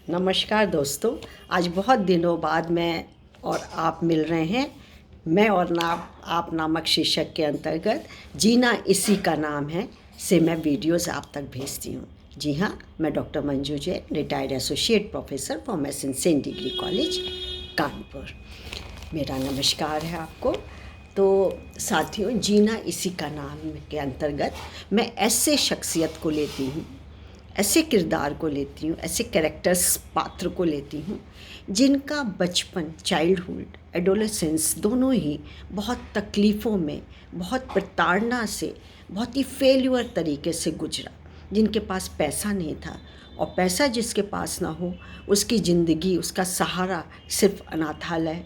नमस्कार दोस्तों। आज बहुत दिनों बाद मैं और आप मिल रहे हैं। मैं और आप नामक शीर्षक के अंतर्गत जीना इसी का नाम है से मैं वीडियोस आप तक भेजती हूँ। जी हाँ, मैं doctor Manju Jain, retired associate professor pharmacy saint degree college Kanpur. मेरा नमस्कार है आपको। तो साथियों, जीना इसी का नाम के अंतर्गत मैं ऐसे शख्सियत को लेती हूँ, ऐसे किरदार को लेती हूँ, ऐसे कैरेक्टर्स पात्र को लेती हूँ जिनका बचपन, चाइल्डहुड, एडोलेसेंस दोनों ही बहुत तकलीफ़ों में, बहुत प्रताड़ना से, बहुत ही फेल्यूर तरीके से गुजरा। जिनके पास पैसा नहीं था, और पैसा जिसके पास ना हो उसकी ज़िंदगी, उसका सहारा सिर्फ अनाथालय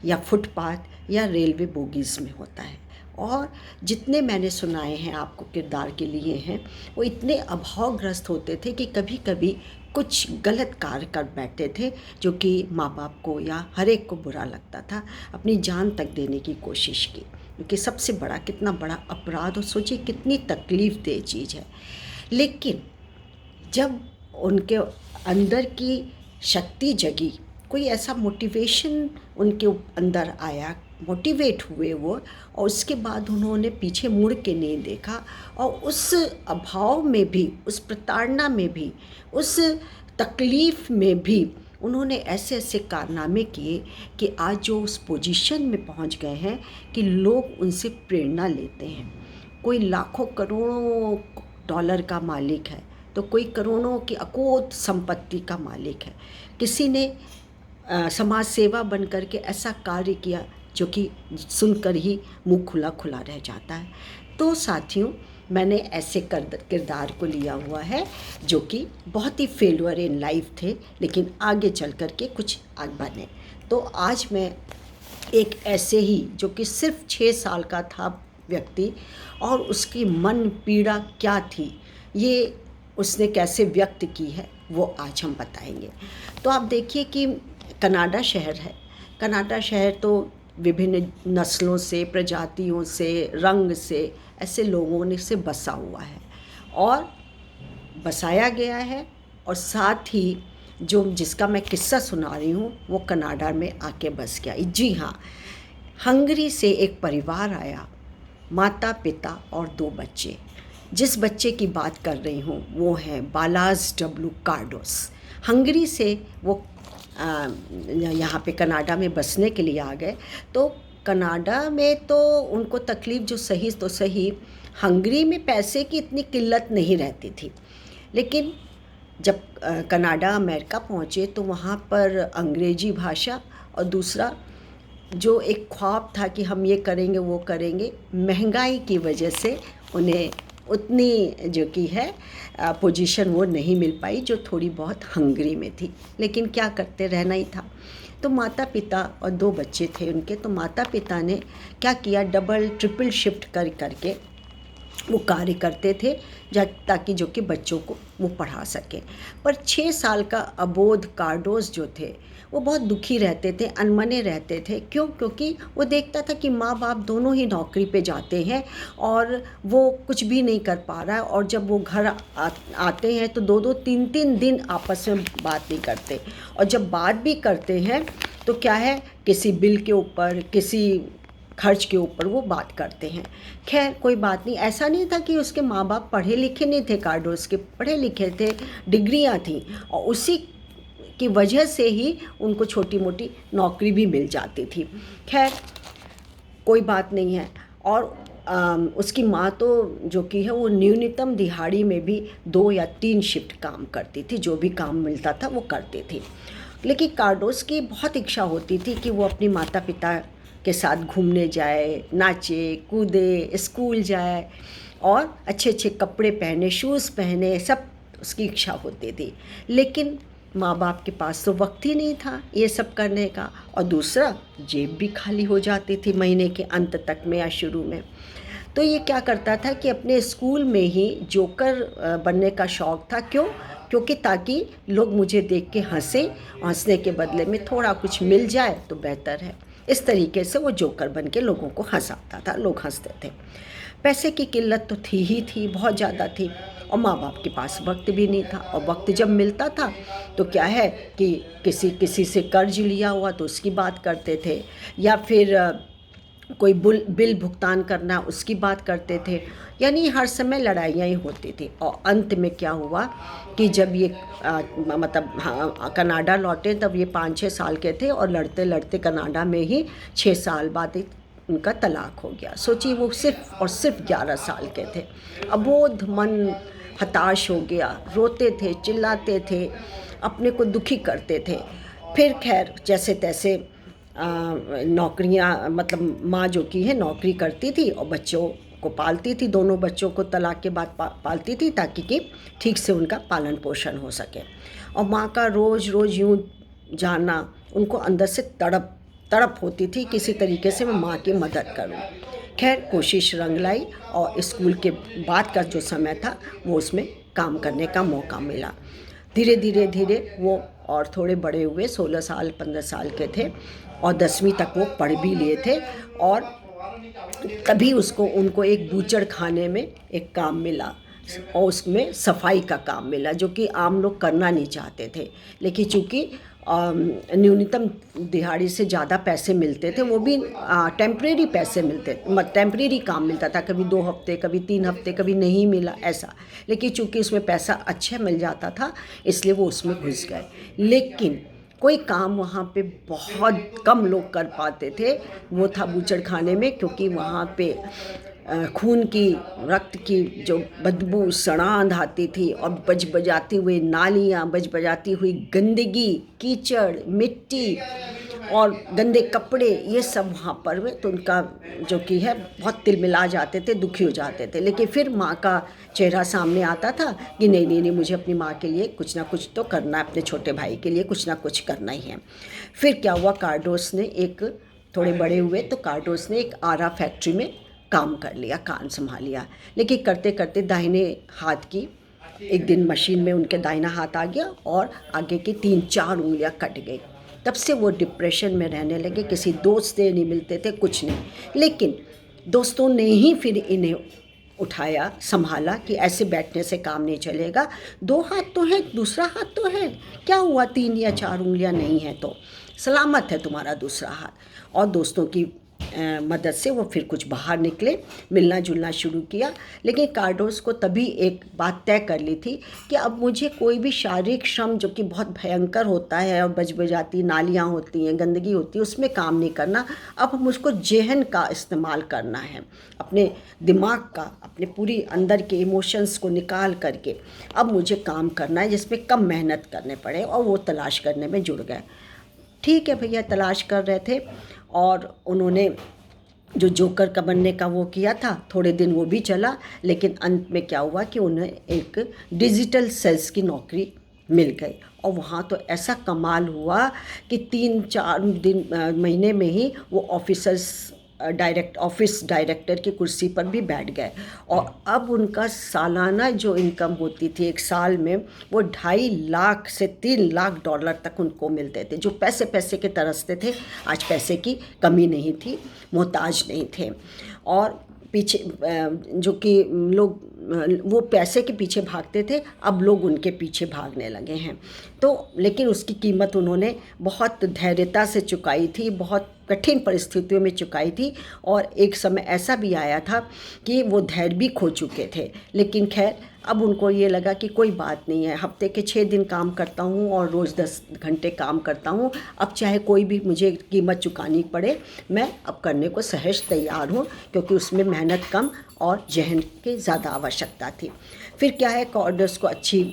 या फुटपाथ या रेलवे बोगीज़ में होता है। और जितने मैंने सुनाए हैं आपको किरदार के लिए हैं, वो इतने अभावग्रस्त होते थे कि कभी कभी कुछ गलत कार्य कर बैठते थे जो कि माँ बाप को या हर एक को बुरा लगता था। अपनी जान तक देने की कोशिश की, क्योंकि सबसे बड़ा कितना बड़ा अपराध, और सोचिए कितनी तकलीफ़ दे चीज़ है। लेकिन जब उनके अंदर की शक्ति जगी, कोई ऐसा मोटिवेशन उनके अंदर आया, मोटिवेट हुए वो, और उसके बाद उन्होंने पीछे मुड़ के नहीं देखा। और उस अभाव में भी, उस प्रताड़ना में भी, उस तकलीफ़ में भी उन्होंने ऐसे ऐसे कारनामे किए कि आज जो उस पोजीशन में पहुंच गए हैं कि लोग उनसे प्रेरणा लेते हैं। कोई लाखों करोड़ों डॉलर का मालिक है, तो कोई करोड़ों की अकूत संपत्ति का मालिक है। किसी ने समाज सेवा बन कर के ऐसा कार्य किया जो कि सुनकर ही मुंह खुला खुला रह जाता है। तो साथियों, मैंने ऐसे किरदार को लिया हुआ है जो कि बहुत ही फेल्यूर इन लाइफ थे, लेकिन आगे चल कर के कुछ आगे बने। तो आज मैं एक ऐसे ही, जो कि सिर्फ 6 साल का था व्यक्ति, और उसकी मन पीड़ा क्या थी, ये उसने कैसे व्यक्त की है, वो आज हम बताएंगे। तो आप देखिए कि कनाडा शहर है। कनाडा शहर तो विभिन्न नस्लों से, प्रजातियों से, रंग से, ऐसे लोगों ने से बसा हुआ है और बसाया गया है। और साथ ही जो जिसका मैं किस्सा सुना रही हूँ वो कनाडा में आके बस गया। जी हाँ, हंगरी से एक परिवार आया, माता, पिता और 2 बच्चे। जिस बच्चे की बात कर रही हूँ वो हैं बालाज डब्ल्यू कार्डोस। हंगरी से वो यहाँ पे कनाडा में बसने के लिए आ गए। तो कनाडा में तो उनको तकलीफ़ जो सही तो सही, हंगरी में पैसे की इतनी किल्लत नहीं रहती थी। लेकिन जब कनाडा अमेरिका पहुँचे तो वहाँ पर अंग्रेजी भाषा, और दूसरा जो एक ख्वाब था कि हम ये करेंगे वो करेंगे, महंगाई की वजह से उन्हें उतनी जो कि है पोजीशन वो नहीं मिल पाई जो थोड़ी बहुत हंगरी में थी। लेकिन क्या करते, रहना ही था। तो माता पिता और 2 बच्चे थे उनके। तो माता पिता ने क्या किया, डबल ट्रिपल शिफ्ट करके वो कार्य करते थे ताकि जो कि बच्चों को वो पढ़ा सकें। पर 6 साल का अबोध कार्डोस जो थे वो बहुत दुखी रहते थे, अनमने रहते थे। क्यों? क्योंकि वो देखता था कि माँ बाप दोनों ही नौकरी पे जाते हैं और वो कुछ भी नहीं कर पा रहा है। और जब वो घर आते हैं तो 2-2, 3-3 दिन आपस में बात नहीं करते। और जब बात भी करते हैं तो क्या है, किसी बिल के ऊपर, किसी खर्च के ऊपर वो बात करते हैं। खैर कोई बात नहीं। ऐसा नहीं था कि उसके माँ बाप पढ़े लिखे नहीं थे, कार्डोस के पढ़े लिखे थे, डिग्रियां थी, और उसी की वजह से ही उनको छोटी मोटी नौकरी भी मिल जाती थी। खैर कोई बात नहीं है। और उसकी माँ तो जो कि है वो न्यूनतम दिहाड़ी में भी 2 या 3 शिफ्ट काम करती थी, जो भी काम मिलता था वो करती थी। लेकिन कार्डोस की बहुत इच्छा होती थी कि वो अपनी माता पिता के साथ घूमने जाए, नाचे कूदे, स्कूल जाए और अच्छे अच्छे कपड़े पहने, शूज़ पहने, सब उसकी इच्छा होती थी। लेकिन माँ बाप के पास तो वक्त ही नहीं था ये सब करने का, और दूसरा जेब भी खाली हो जाती थी महीने के अंत तक में या शुरू में। तो ये क्या करता था कि अपने स्कूल में ही जोकर बनने का शौक़ था। क्यों? क्योंकि ताकि लोग मुझे देख के हंसे, हंसने के बदले में थोड़ा कुछ मिल जाए तो बेहतर है। इस तरीके से वो जोकर बन के लोगों को हंसाता था, लोग हंसते थे। पैसे की किल्लत तो थी ही थी, बहुत ज़्यादा थी, और माँ बाप के पास वक्त भी नहीं था। और वक्त जब मिलता था तो क्या है कि किसी से कर्ज लिया हुआ तो उसकी बात करते थे, या फिर कोई बिल भुगतान करना उसकी बात करते थे। यानी हर समय लड़ाइयाँ ही होती थी। और अंत में क्या हुआ कि जब ये मतलब हाँ, कनाडा लौटे तब ये 5-6 साल के थे, और लड़ते लड़ते कनाडा में ही 6 साल बाद उनका तलाक हो गया। सोचिए, वो सिर्फ और सिर्फ 11 साल के थे। अबोध मन हताश हो गया, रोते थे, चिल्लाते थे, अपने को दुखी करते थे। फिर खैर जैसे तैसे नौकरियां, मतलब माँ जो की है नौकरी करती थी और बच्चों को पालती थी, दोनों बच्चों को तलाक के बाद पालती थी, ताकि कि ठीक से उनका पालन पोषण हो सके। और माँ का रोज़ रोज़ यूँ जाना, उनको अंदर से तड़प होती थी, किसी तरीके से मैं माँ की मदद करूँ। खैर कोशिश रंग लाई, और स्कूल के बाद का जो समय था वो उसमें काम करने का मौका मिला। धीरे धीरे वो और थोड़े बड़े हुए, 16 साल 15 साल के थे, और 10वीं तक वो पढ़ भी लिए थे। और तभी उनको एक बूचड़ खाने में एक काम मिला, और उसमें सफाई का काम मिला, जो कि आम लोग करना नहीं चाहते थे। लेकिन चूँकि न्यूनतम दिहाड़ी से ज़्यादा पैसे मिलते थे, वो भी टेम्परेरी पैसे मिलते, टेम्परेरी काम मिलता था, कभी 2 हफ्ते, कभी 3 हफ्ते, कभी नहीं मिला ऐसा। लेकिन चूँकि उसमें पैसा अच्छा मिल जाता था, इसलिए वो उसमें घुस गए। लेकिन कोई काम वहाँ पे बहुत कम लोग कर पाते थे, वो था बूचड़खाने में, क्योंकि वहाँ पे खून की, रक्त की जो बदबू सड़ांध आती थी, और बजाती हुई नालियाँ, बजाती हुई गंदगी, कीचड़, मिट्टी और गंदे कपड़े, ये सब वहाँ पर हुए। तो उनका जो कि है बहुत तिलमिला जाते थे, दुखी हो जाते थे। लेकिन फिर माँ का चेहरा सामने आता था कि नहीं नहीं नहीं, मुझे अपनी माँ के लिए कुछ ना कुछ तो करना है, अपने छोटे भाई के लिए कुछ ना कुछ करना ही है। फिर क्या हुआ, कार्डोस ने थोड़े बड़े हुए तो कार्डोस ने एक आरा फैक्ट्री में काम कर लिया, काम संभाल लिया। लेकिन करते करते दाहिने हाथ की एक दिन मशीन में उनके दाहिना हाथ आ गया, और आगे की 3-4 उंगलियां कट गई। तब से वो डिप्रेशन में रहने लगे, किसी दोस्त से नहीं मिलते थे, कुछ नहीं। लेकिन दोस्तों ने ही फिर इन्हें उठाया, संभाला कि ऐसे बैठने से काम नहीं चलेगा, 2 हाथ तो है, दूसरा हाथ तो है, क्या हुआ 3 या 4 उंगलियां नहीं है तो सलामत है तुम्हारा दूसरा हाथ। और दोस्तों की मदद से वो फिर कुछ बाहर निकले, मिलना जुलना शुरू किया। लेकिन कार्डोस को तभी एक बात तय कर ली थी कि अब मुझे कोई भी शारीरिक श्रम, जो कि बहुत भयंकर होता है और बजबजाती नालियाँ होती हैं, गंदगी होती है, उसमें काम नहीं करना। अब मुझको ज़हन का इस्तेमाल करना है, अपने दिमाग का, अपने पूरी अंदर के इमोशंस को निकाल करके अब मुझे काम करना है जिसमें कम मेहनत करने पड़े। और वो तलाश करने में जुड़ गए। ठीक है भैया, तलाश कर रहे थे, और उन्होंने जो जोकर का बनने का वो किया था, थोड़े दिन वो भी चला। लेकिन अंत में क्या हुआ कि उन्हें एक डिजिटल सेल्स की नौकरी मिल गई। और वहाँ तो ऐसा कमाल हुआ कि 3-4 महीने में ही वो ऑफिस डायरेक्टर की कुर्सी पर भी बैठ गए। और अब उनका सालाना जो इनकम होती थी एक साल में, वो 2.5 लाख से 3 लाख डॉलर तक उनको मिलते थे, जो पैसे पैसे के तरसते थे। आज पैसे की कमी नहीं थी, मोहताज नहीं थे। और पीछे जो कि लोग वो पैसे के पीछे भागते थे, अब लोग उनके पीछे भागने लगे हैं। तो लेकिन उसकी कीमत उन्होंने बहुत धैर्यता से चुकाई थी, बहुत कठिन परिस्थितियों में चुकाई थी। और एक समय ऐसा भी आया था कि वो धैर्य भी खो चुके थे। लेकिन खैर अब उनको ये लगा कि कोई बात नहीं है, हफ्ते के 6 दिन काम करता हूँ और रोज़ 10 घंटे काम करता हूँ, अब चाहे कोई भी मुझे कीमत चुकानी पड़े, मैं अब करने को सहज तैयार हूँ, क्योंकि उसमें मेहनत कम और ज़हन की ज़्यादा आवश्यकता थी। फिर क्या है, कार्डोस को अच्छी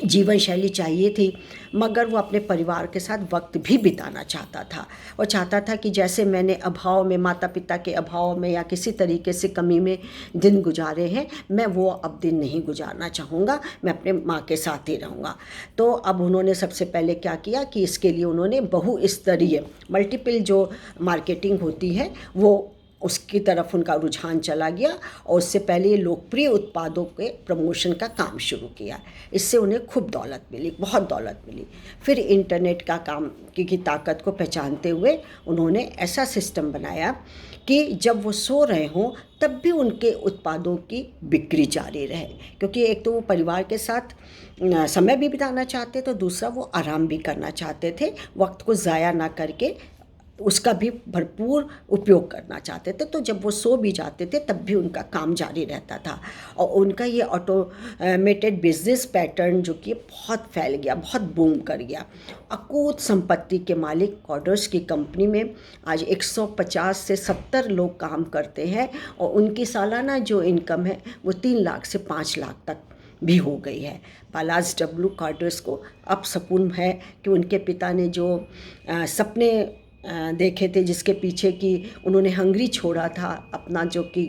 जीवन शैली चाहिए थी, मगर वो अपने परिवार के साथ वक्त भी बिताना चाहता था। वो चाहता था कि जैसे मैंने अभाव में, माता पिता के अभाव में या किसी तरीके से कमी में दिन गुजारे हैं, मैं वो अब दिन नहीं गुजारना चाहूँगा, मैं अपने माँ के साथ ही रहूँगा। तो अब उन्होंने सबसे पहले क्या किया कि इसके लिए उन्होंने बहुस्तरीय मल्टीपल जो मार्केटिंग होती है वो उसकी तरफ उनका रुझान चला गया और उससे पहले ये लोकप्रिय उत्पादों के प्रमोशन का काम शुरू किया। इससे उन्हें खूब दौलत मिली, बहुत दौलत मिली। फिर इंटरनेट का काम की ताकत को पहचानते हुए उन्होंने ऐसा सिस्टम बनाया कि जब वो सो रहे हों तब भी उनके उत्पादों की बिक्री जारी रहे, क्योंकि एक तो वो परिवार के साथ समय भी बिताना चाहते तो दूसरा वो आराम भी करना चाहते थे, वक्त को ज़ाया ना करके उसका भी भरपूर उपयोग करना चाहते थे। तो जब वो सो भी जाते थे तब भी उनका काम जारी रहता था और उनका ये ऑटोमेटेड बिजनेस पैटर्न जो कि बहुत फैल गया, बहुत बूम कर गया। अकूत संपत्ति के मालिक कॉडर्स की कंपनी में आज 150 से 70 लोग काम करते हैं और उनकी सालाना जो इनकम है वो 3 लाख से 5 लाख तक भी हो गई है। पालाज डब्ल्यू कॉडर्स को अब सपून है कि उनके पिता ने जो सपने देखे थे, जिसके पीछे कि उन्होंने हंगरी छोड़ा था, अपना जो कि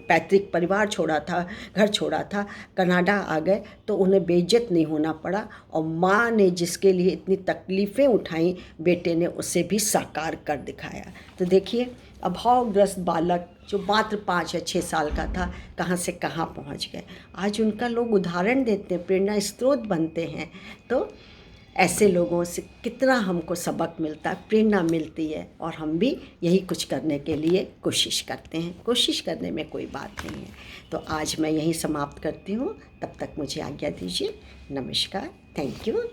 पैतृक परिवार छोड़ा था, घर छोड़ा था, कनाडा आ गए तो उन्हें बेइज्जत नहीं होना पड़ा और माँ ने जिसके लिए इतनी तकलीफ़ें उठाई, बेटे ने उसे भी साकार कर दिखाया। तो देखिए अभावग्रस्त बालक जो मात्र 5 या 6 साल का था कहाँ से कहाँ पहुँच गए। आज उनका लोग उदाहरण देते हैं, प्रेरणा स्रोत बनते हैं। तो ऐसे लोगों से कितना हमको सबक मिलता है, प्रेरणा मिलती है और हम भी यही कुछ करने के लिए कोशिश करते हैं। कोशिश करने में कोई बात नहीं है। तो आज मैं यहीं समाप्त करती हूँ, तब तक मुझे आज्ञा दीजिए। नमस्कार, थैंक यू।